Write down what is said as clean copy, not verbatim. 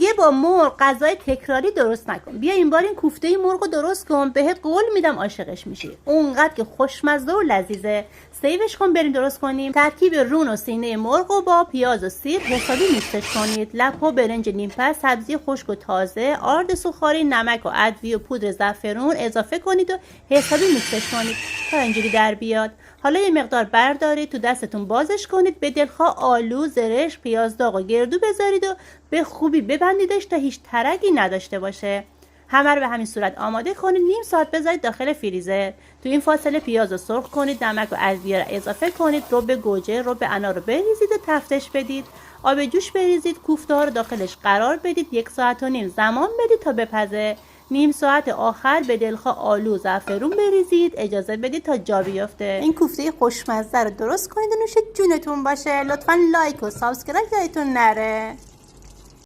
دیگه با مرغ غذای تکراری درست نکن. بیا این بار این کوفته مرغ رو درست کن، بهت قول میدم عاشقش میشی. اونقدر که خوشمزه و لذیذه. سیوش کن بریم درست کنیم. ترکیب رون و سینه مرغ و با پیاز و سیر حسابی میکسش کنید. لپ و برنج نیمپه، سبزی خشک و تازه، آرد سوخاری، نمک و ادویه و پودر زعفرون اضافه کنید و حسابی میکسش کنید تا اینجوری در بیاد. حالا یه مقدار بردارید تو دستتون بازش کنید، به دلخواه آلو، زرشک، پیاز داغ و گردو بذارید و به خوبی ببندیدش تا هیچ ترکی نداشته باشه. همه رو به همین صورت آماده کنید، نیم ساعت بذارید داخل فریزر. تو این فاصله پیاز رو سرخ کنید، نمک و ادویه رو اضافه کنید، رب گوجه، رب انار رو بریزید و تفتش بدید. آب جوش بریزید، کوفته ها رو داخلش قرار بدید، 1 ساعت و نیم زمان بدید تا بپزه. نیم ساعت آخر به دلخواه آلو و زعفرون بریزید، اجازه بدید تا جا بیفته. این کوفته خوشمزه رو درست کنید و نوش جونتون باشه. لطفاً لایک و سابسکرایب یادتون نره.